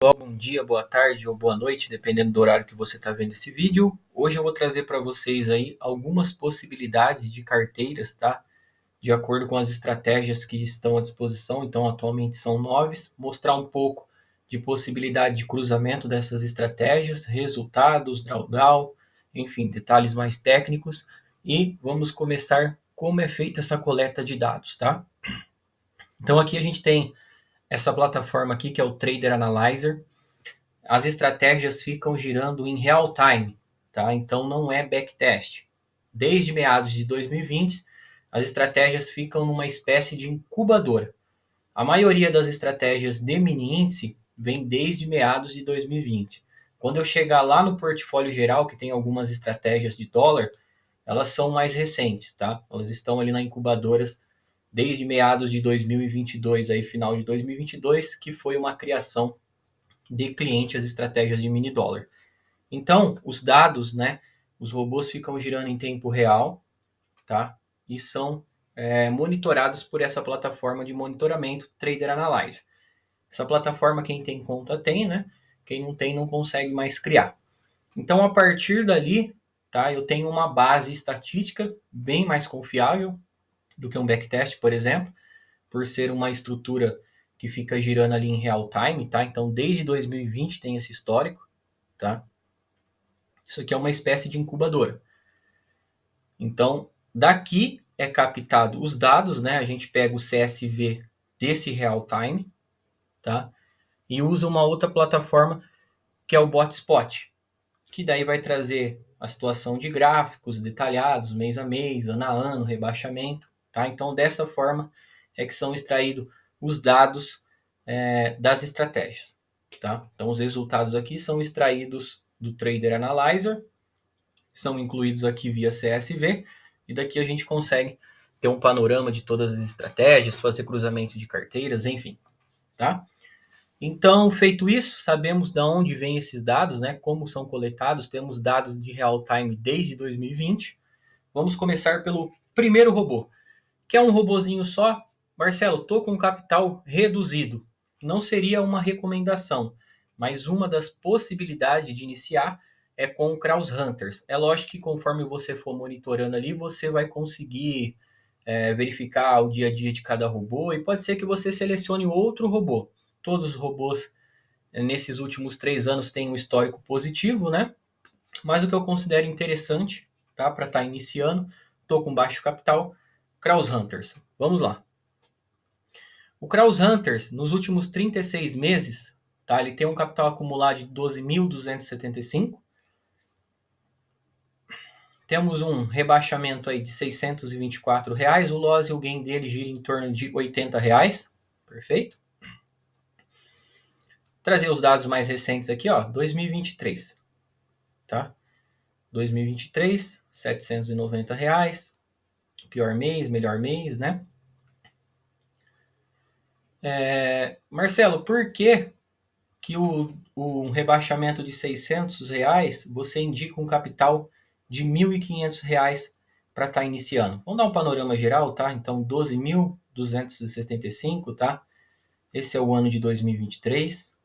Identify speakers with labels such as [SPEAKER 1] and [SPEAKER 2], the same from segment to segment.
[SPEAKER 1] Bom dia, boa tarde ou boa noite, dependendo do horário que você está vendo esse vídeo. Hoje eu vou trazer para vocês aí algumas possibilidades de carteiras, tá? De acordo com as estratégias que estão à disposição. Então, atualmente são 9, mostrar um pouco de possibilidade de cruzamento dessas estratégias, resultados, drawdown, enfim, detalhes mais técnicos. E vamos começar como é feita essa coleta de dados, tá? Então, aqui a gente tem essa plataforma aqui que é o Trader Analyzer. As estratégias ficam girando em real time, tá? Então não é backtest. Desde meados de 2020, as estratégias ficam numa espécie de incubadora. A maioria das estratégias de mini índice vem desde meados de 2020. Quando eu chegar lá no portfólio geral, que tem algumas estratégias de dólar, elas são mais recentes, tá? Elas estão ali na incubadoras desde meados de 2022, aí final de 2022, que foi uma criação de cliente as estratégias de mini dólar. Então, os dados, né, os robôs ficam girando em tempo real, tá? E são monitorados por essa plataforma de monitoramento Trader Analyze. Essa plataforma, quem tem conta tem, né? Quem não tem, não consegue mais criar. Então, a partir dali, tá, eu tenho uma base estatística bem mais confiável do que um backtest, por exemplo, por ser uma estrutura que fica girando ali em real time, tá? Então, desde 2020 tem esse histórico, tá? Isso aqui é uma espécie de incubadora. Então, daqui é captado os dados, né? A gente pega o CSV desse real time, tá? E usa uma outra plataforma que é o Botspot, que daí vai trazer a situação de gráficos detalhados, mês a mês, ano a ano, rebaixamento, tá? Então, dessa forma é que são extraídos os dados das estratégias, tá? Então, os resultados aqui são extraídos do Trader Analyzer, são incluídos aqui via CSV, e daqui a gente consegue ter um panorama de todas as estratégias, fazer cruzamento de carteiras, enfim, tá? Então, feito isso, sabemos de onde vêm esses dados, né? Como são coletados, temos dados de real time desde 2020. Vamos começar pelo primeiro robô, que é um robozinho só. Marcelo, tô com capital reduzido. Não seria uma recomendação, mas uma das possibilidades de iniciar é com o Kraus Hunters. É lógico que conforme você for monitorando ali, você vai conseguir verificar o dia a dia de cada robô e pode ser que você selecione outro robô. Todos os robôs nesses últimos 3 anos têm um histórico positivo, né? Mas o que eu considero interessante, tá, para estar iniciando, estou com baixo capital, Kraus Hunters. Vamos lá. O Kraus Hunters, nos últimos 36 meses, tá, ele tem um capital acumulado de 12.275. Temos um rebaixamento aí de R$ 624. O loss e o gain dele gira em torno de R$ 80. Perfeito? Trazer os dados mais recentes aqui, ó, 2023. Tá? 2023, R$ 790. Pior mês, melhor mês, né? Marcelo, por que um rebaixamento de R$ 600 você indica um capital de R$ 1.500 para estar iniciando? Vamos dar um panorama geral, tá? Então, 12.275, tá? Esse é o ano de 2023.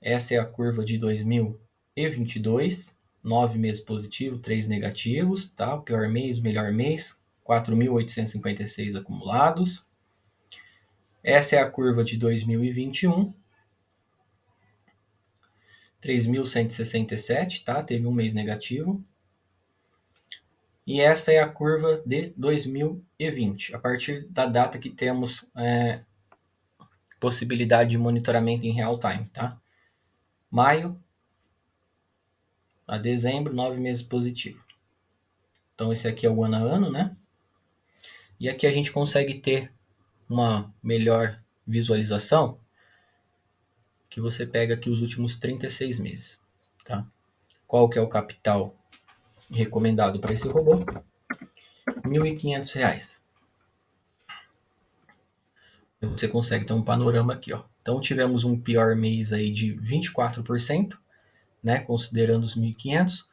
[SPEAKER 1] Essa é a curva de 2022. 9 meses positivos, 3 negativos, tá? O pior mês, melhor mês, 4.856 acumulados. Essa é a curva de 2021. 3.167, tá? Teve um mês negativo. E essa é a curva de 2020, a partir da data que temos possibilidade de monitoramento em real time, tá? Maio a dezembro, 9 meses positivo. Então esse aqui é o ano a ano, né? E aqui a gente consegue ter uma melhor visualização que você pega aqui os últimos 36 meses, tá? Qual que é o capital recomendado para esse robô? R$ 1.500. Você consegue ter um panorama aqui, ó. Então tivemos um pior mês aí de 24%, né, considerando os 1.500,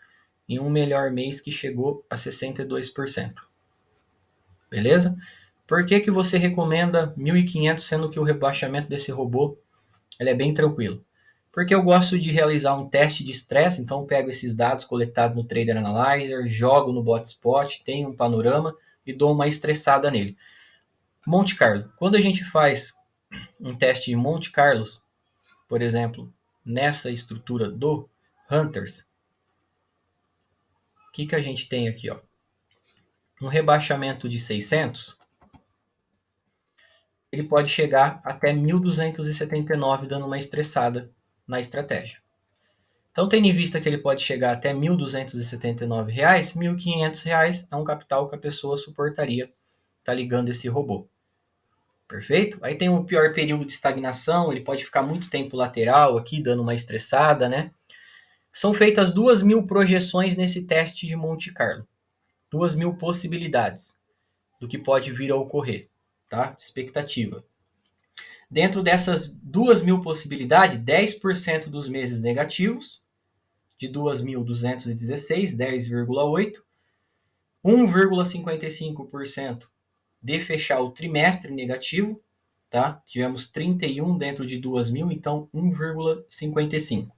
[SPEAKER 1] e um melhor mês que chegou a 62%. Beleza? Por que que você recomenda 1.500, sendo que o rebaixamento desse robô Ele é bem tranquilo. Porque eu gosto de realizar um teste de estresse, então eu pego esses dados coletados no Trader Analyzer, jogo no Botspot, tenho um panorama e dou uma estressada nele. Monte Carlo. Quando a gente faz um teste de Monte Carlos, por exemplo, nessa estrutura do Hunters, o que a gente tem aqui? Ó? Um rebaixamento de 600, ele pode chegar até 1.279, dando uma estressada na estratégia. Então, tendo em vista que ele pode chegar até R$ 1.279, R$ 1.500 é um capital que a pessoa suportaria tá ligando esse robô. Perfeito? Aí tem o pior período de estagnação, ele pode ficar muito tempo lateral aqui, dando uma estressada, né? São feitas 2.000 projeções nesse teste de Monte Carlo. 2.000 possibilidades do que pode vir a ocorrer, tá? Expectativa. Dentro dessas 2.000 possibilidades, 10% dos meses negativos, de 2.216, 10,8%, 1,55% de fechar o trimestre negativo, tá? Tivemos 31 dentro de 2.000, então 1,55%.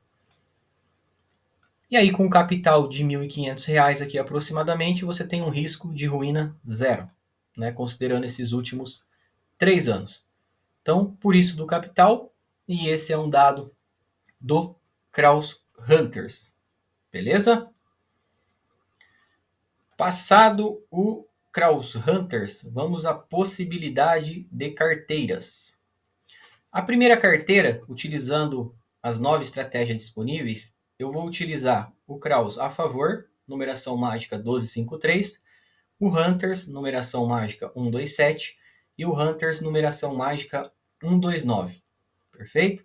[SPEAKER 1] E aí, com um capital de R$ 1.500 aqui aproximadamente, você tem um risco de ruína zero, né? Considerando esses últimos 3 anos. Então, por isso do capital, e esse é um dado do Kraus Hunters. Beleza? Passado o Kraus Hunters, vamos à possibilidade de carteiras. A primeira carteira, utilizando as 9 estratégias disponíveis, eu vou utilizar o Kraus a favor, numeração mágica 1253, o Hunters, numeração mágica 127 e o Hunters, numeração mágica 129. Perfeito?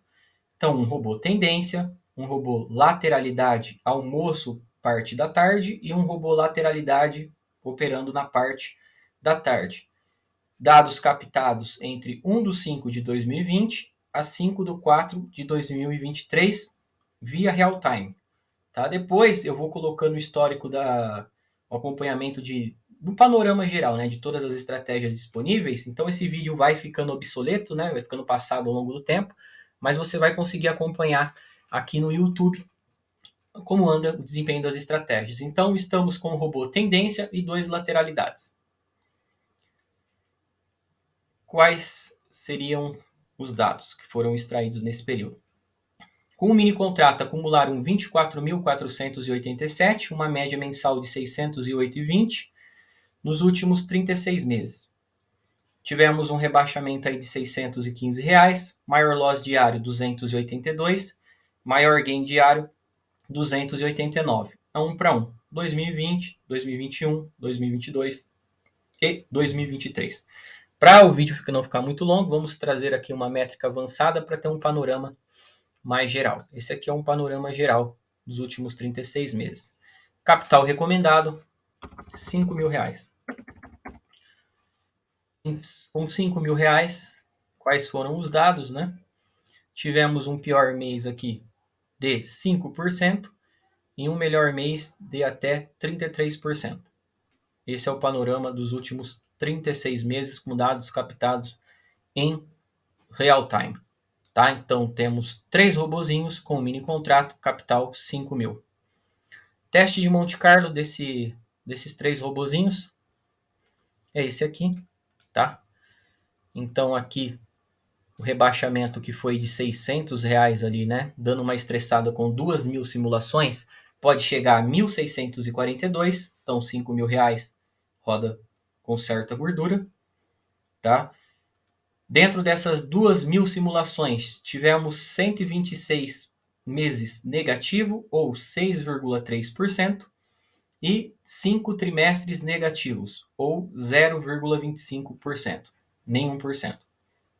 [SPEAKER 1] Então, um robô tendência, um robô lateralidade almoço parte da tarde e um robô lateralidade operando na parte da tarde. Dados captados entre 1 do 5 de 2020 a 5 do 4 de 2023 via real time. Tá? Depois eu vou colocando o histórico o acompanhamento do panorama geral, né, de todas as estratégias disponíveis. Então esse vídeo vai ficando obsoleto, né, vai ficando passado ao longo do tempo, mas você vai conseguir acompanhar aqui no YouTube como anda o desempenho das estratégias. Então estamos com o robô tendência e 2 lateralidades. Quais seriam os dados que foram extraídos nesse período? Com o mini contrato acumularam 24.487, uma média mensal de 608,20 nos últimos 36 meses. Tivemos um rebaixamento aí de R$ 615, maior loss diário 282, maior gain diário 289. É 1 para 1. 2020, 2021, 2022 e 2023. Para o vídeo não ficar muito longo, vamos trazer aqui uma métrica avançada para ter um panorama mais geral. Esse aqui é um panorama geral dos últimos 36 meses. Capital recomendado, R$ 5.000. Com R$ 5.000, quais foram os dados, né? Tivemos um pior mês aqui de 5% e um melhor mês de até 33%. Esse é o panorama dos últimos 36 meses com dados captados em real time. Tá? Então temos 3 robozinhos com mini contrato, capital 5.000. Teste de Monte Carlo desses 3 robozinhos é esse aqui, tá? Então aqui o rebaixamento que foi de R$ 600 ali, né? Dando uma estressada com 2.000 simulações, pode chegar a 1.642, então R$ 5.000 roda com certa gordura, tá? Dentro dessas 2.000 simulações, tivemos 126 meses negativo, ou 6,3%, e 5 trimestres negativos, ou 0,25%, nem 1%,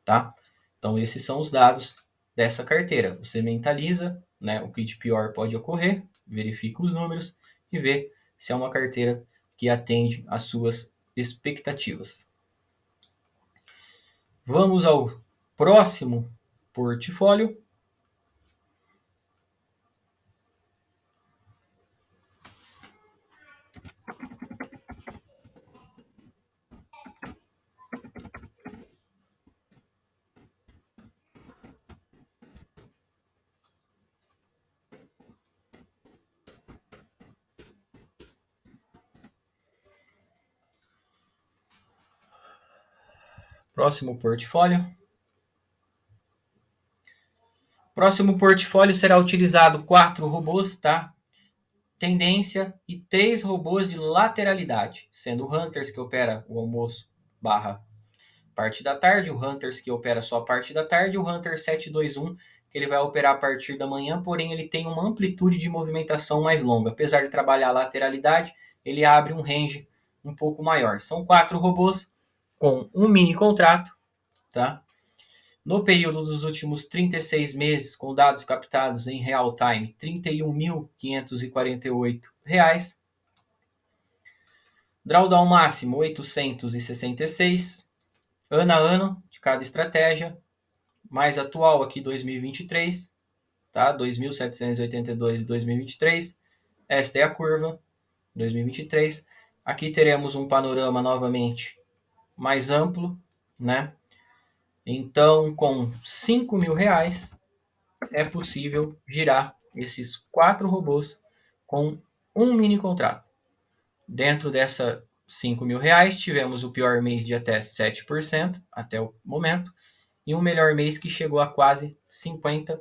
[SPEAKER 1] tá? Então esses são os dados dessa carteira. Você mentaliza, né, o que de pior pode ocorrer, verifica os números e vê se é uma carteira que atende às suas expectativas. Vamos ao próximo portfólio. Próximo portfólio. Próximo portfólio será utilizado 4 robôs, tá? Tendência e 3 robôs de lateralidade, sendo o Hunters, que opera o almoço barra parte da tarde, o Hunters, que opera só a parte da tarde, e o Hunter 721, que ele vai operar a partir da manhã, porém ele tem uma amplitude de movimentação mais longa. Apesar de trabalhar a lateralidade, ele abre um range um pouco maior. São 4 robôs com um mini contrato, tá? No período dos últimos 36 meses, com dados captados em real time, R$ 31.548. Drawdown máximo 866. Ano a ano de cada estratégia. Mais atual aqui 2023, tá? 2.782 em 2023. Esta é a curva 2023. Aqui teremos um panorama novamente mais amplo, né? Então, com R$ 5.000 é possível girar esses 4 robôs com um mini contrato. Dentro dessa R$ 5.000, tivemos o pior mês de até 7% até o momento, e um melhor mês que chegou a quase 50%.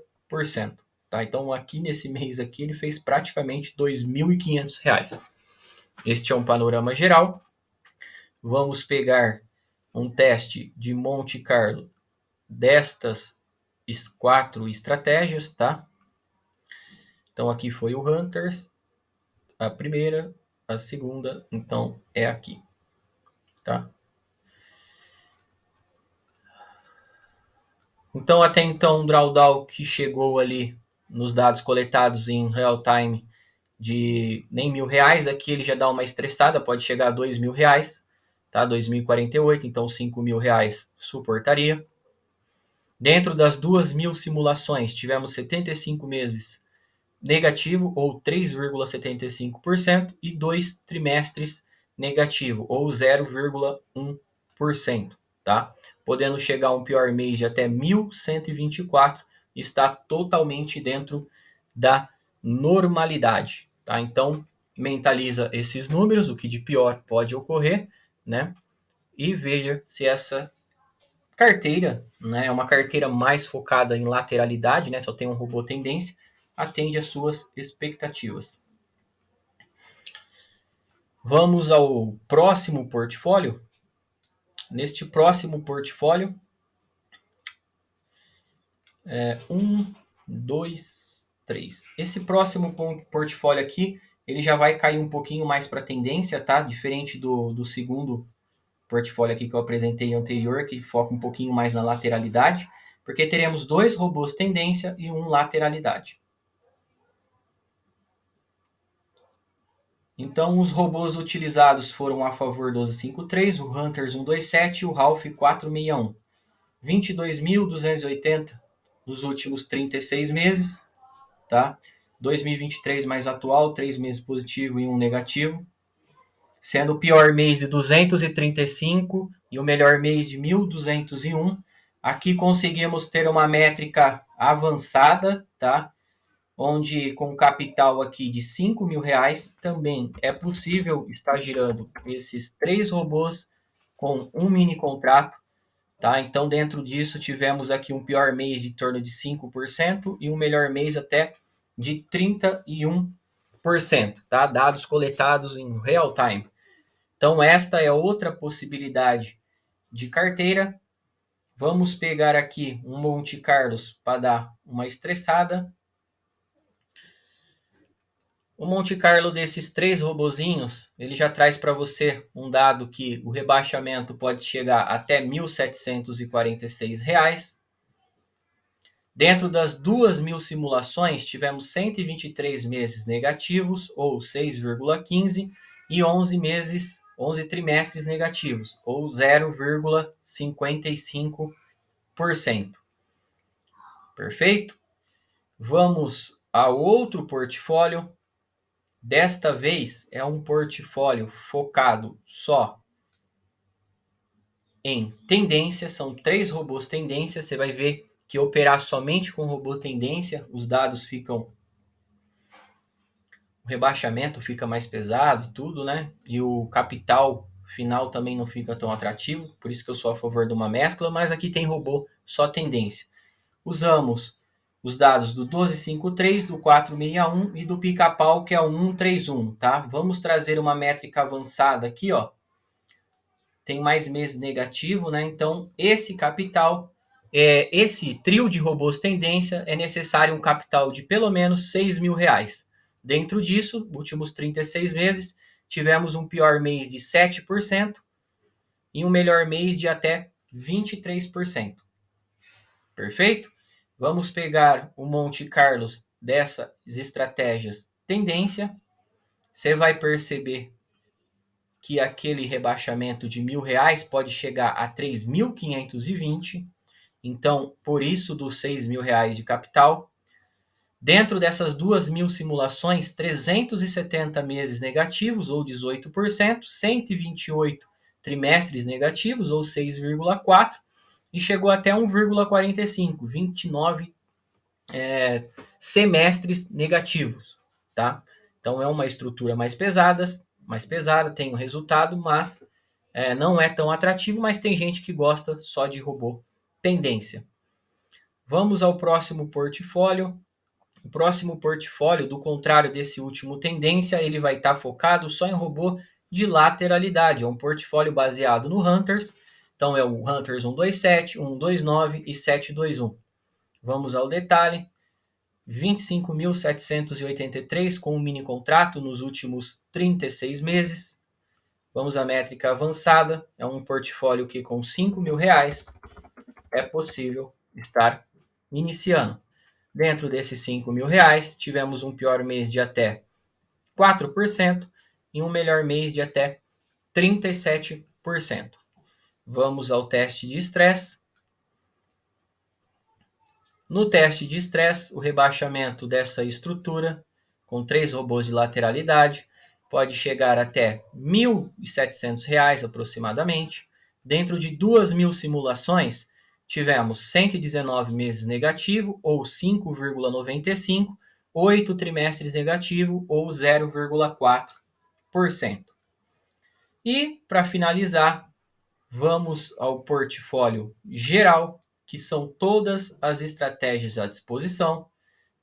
[SPEAKER 1] Tá? Então, aqui nesse mês aqui, ele fez praticamente R$ 2.500. Este é um panorama geral. Vamos pegar um teste de Monte Carlo destas 4 estratégias, tá? Então, aqui foi o Hunters, a primeira, a segunda, então é aqui, tá? Então, até então, o drawdown que chegou ali nos dados coletados em real time de nem R$ 1.000, aqui ele já dá uma estressada, pode chegar a R$ 2.000, tá? 2.048, então R$ 5.000 suportaria. Dentro das 2.000 simulações, tivemos 75 meses negativo, ou 3,75%, e 2 trimestres negativo, ou 0,1%, tá? Podendo chegar a um pior mês de até 1.124, está totalmente dentro da normalidade, tá? Então, mentaliza esses números, o que de pior pode ocorrer, né? E veja se essa carteira, né, é uma carteira mais focada em lateralidade, né? Só tem um robô tendência, atende às suas expectativas. Vamos ao próximo portfólio. Neste próximo portfólio, 1, 2, 3. Esse próximo portfólio aqui, ele já vai cair um pouquinho mais para tendência, tá? Diferente do segundo portfólio aqui que eu apresentei anterior, que foca um pouquinho mais na lateralidade, porque teremos 2 robôs tendência e um lateralidade. Então, os robôs utilizados foram a favor 1253, o Hunters 127 e o Ralph 461. 22.280 nos últimos 36 meses, tá? 2023 mais atual, 3 meses positivo e 1 negativo, sendo o pior mês de 235 e o melhor mês de 1.201. Aqui conseguimos ter uma métrica avançada, tá? Onde com capital aqui de R$ 5.000 também é possível estar girando esses 3 robôs com um mini contrato, tá? Então dentro disso tivemos aqui um pior mês de torno de 5% e um melhor mês até de 31%, tá? Dados coletados em real time. Então esta é outra possibilidade de carteira. Vamos pegar aqui um Monte Carlos para dar uma estressada. O Monte Carlo desses 3 robozinhos, ele já traz para você um dado que o rebaixamento pode chegar até R$ 1.746. Dentro das 2.000 simulações, tivemos 123 meses negativos, ou 6,15%, e 11 trimestres negativos, ou 0,55%. Perfeito? Vamos ao outro portfólio. Desta vez é um portfólio focado só em tendência, são 3 robôs tendência. Você vai ver que operar somente com robô tendência, os dados ficam, o rebaixamento fica mais pesado e tudo, né? E o capital final também não fica tão atrativo, por isso que eu sou a favor de uma mescla, mas aqui tem robô só tendência. Usamos os dados do 1253, do 461 e do pica-pau, que é o 131, tá? Vamos trazer uma métrica avançada aqui, ó. Tem mais meses negativo, né? Então, esse capital, esse trio de robôs tendência, é necessário um capital de pelo menos R$6.000. Dentro disso, últimos 36 meses, tivemos um pior mês de 7% e um melhor mês de até 23%. Perfeito? Vamos pegar o Monte Carlos dessas estratégias tendência. Você vai perceber que aquele rebaixamento de R$1.000 pode chegar a 3.520. Então, por isso dos R$6.000 de capital. Dentro dessas 2.000 simulações, 370 meses negativos, ou 18%, 128 trimestres negativos, ou 6,4%, e chegou até 1,45, 29 semestres negativos, tá? Então é uma estrutura mais pesada, tem um resultado, mas não é tão atrativo, mas tem gente que gosta só de robô tendência. Vamos ao próximo portfólio. O próximo portfólio, do contrário desse último tendência, ele vai estar focado só em robô de lateralidade. É um portfólio baseado no Hunters. Então é o Hunters 127, 129 e 721. Vamos ao detalhe. 25.783 com um mini contrato nos últimos 36 meses. Vamos à métrica avançada. É um portfólio que com R$5.000 é possível estar iniciando. Dentro desses R$5.000, tivemos um pior mês de até 4% e um melhor mês de até 37%. Vamos ao teste de estresse. No teste de estresse, o rebaixamento dessa estrutura, com 3 robôs de lateralidade, pode chegar até R$1.700 aproximadamente. Dentro de 2.000 simulações, tivemos 119 meses negativo, ou 5,95%, 8 trimestres negativo, ou 0,4%. E, para finalizar, vamos ao portfólio geral, que são todas as estratégias à disposição.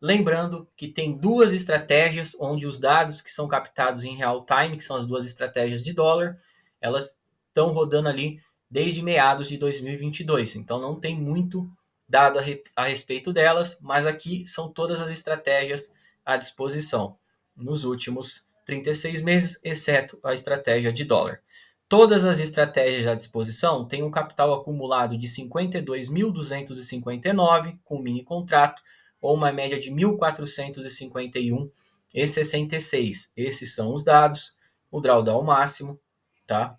[SPEAKER 1] Lembrando que tem 2 estratégias onde os dados que são captados em real time, que são as 2 estratégias de dólar, elas estão rodando ali desde meados de 2022. Então não tem muito dado a respeito delas, mas aqui são todas as estratégias à disposição nos últimos 36 meses, exceto a estratégia de dólar. Todas as estratégias à disposição têm um capital acumulado de 52.259 com mini contrato, ou uma média de 1.451,66. Esses são os dados, o drawdown máximo, tá?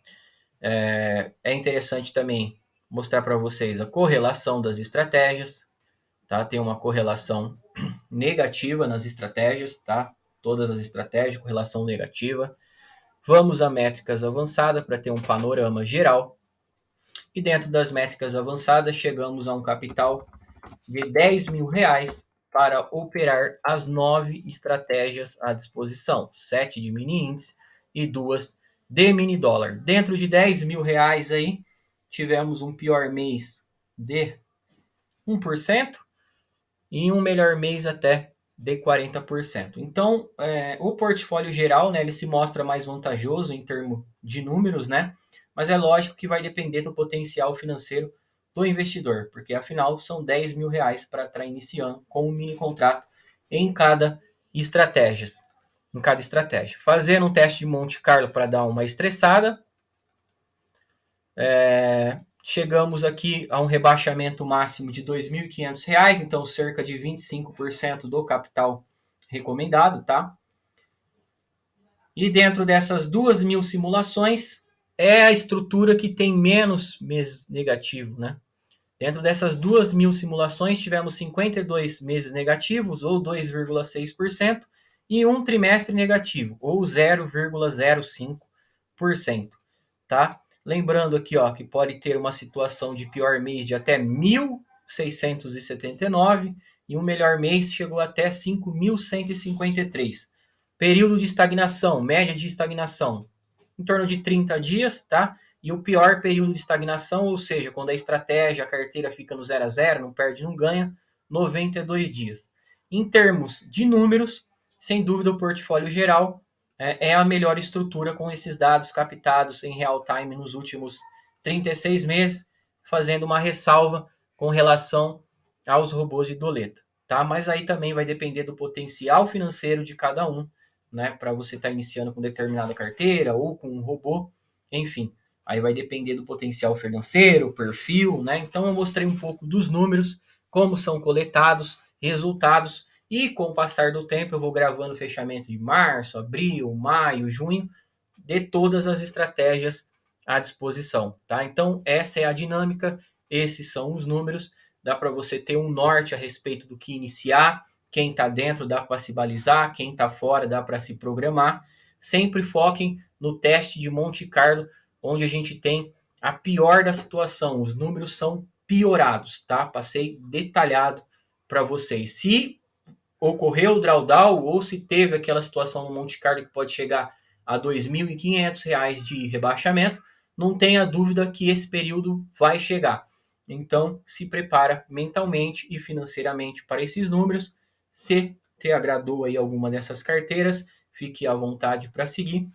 [SPEAKER 1] É interessante também mostrar para vocês a correlação das estratégias, tá? Tem uma correlação negativa nas estratégias, tá? Todas as estratégias, correlação negativa. Vamos a métricas avançadas para ter um panorama geral. E dentro das métricas avançadas, chegamos a um capital de R$10.000 para operar as 9 estratégias à disposição. 7 de mini índice e 2 de mini dólar. Dentro de R$10.000 aí, tivemos um pior mês de 1% e um melhor mês até de 40%. Então, o portfólio geral, né, ele se mostra mais vantajoso em termos de números, né? Mas é lógico que vai depender do potencial financeiro do investidor, porque afinal são R$10.000 para estar iniciando com um mini contrato em cada estratégia. Fazendo um teste de Monte Carlo para dar uma estressada. Chegamos aqui a um rebaixamento máximo de R$2.500, então cerca de 25% do capital recomendado, tá? E dentro dessas 2.000 simulações, é a estrutura que tem menos meses negativos, né? Dentro dessas 2.000 simulações, tivemos 52 meses negativos, ou 2,6%, e um trimestre negativo, ou 0,05%, tá? Lembrando aqui, ó, que pode ter uma situação de pior mês de até 1.679 e um melhor mês chegou até 5.153. Período de estagnação, média de estagnação, em torno de 30 dias, tá? E o pior período de estagnação, ou seja, quando a estratégia, a carteira fica no 0 a 0, não perde, não ganha, 92 dias. Em termos de números, sem dúvida o portfólio geral é a melhor estrutura com esses dados captados em real time nos últimos 36 meses, fazendo uma ressalva com relação aos robôs de doleta, tá? Mas aí também vai depender do potencial financeiro de cada um, né? Para você estar iniciando com determinada carteira ou com um robô, enfim. Aí vai depender do potencial financeiro, perfil, né? Então eu mostrei um pouco dos números, como são coletados, resultados, e com o passar do tempo eu vou gravando fechamento de março, abril, maio, junho, de todas as estratégias à disposição, tá? Então essa é a dinâmica, esses são os números, dá para você ter um norte a respeito do que iniciar, quem está dentro dá para se balizar, quem está fora dá para se programar. Sempre foquem no teste de Monte Carlo, onde a gente tem a pior da situação, os números são piorados, tá? Passei detalhado para vocês. Se ocorreu o drawdown ou se teve aquela situação no Monte Carlo que pode chegar a R$ 2.500 de rebaixamento, não tenha dúvida que esse período vai chegar. Então, se prepara mentalmente e financeiramente para esses números. Se te agradou aí alguma dessas carteiras, fique à vontade para seguir.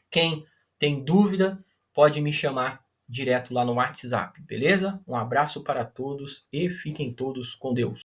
[SPEAKER 1] Quem tem dúvida, pode me chamar direto lá no WhatsApp, beleza? Um abraço para todos e fiquem todos com Deus.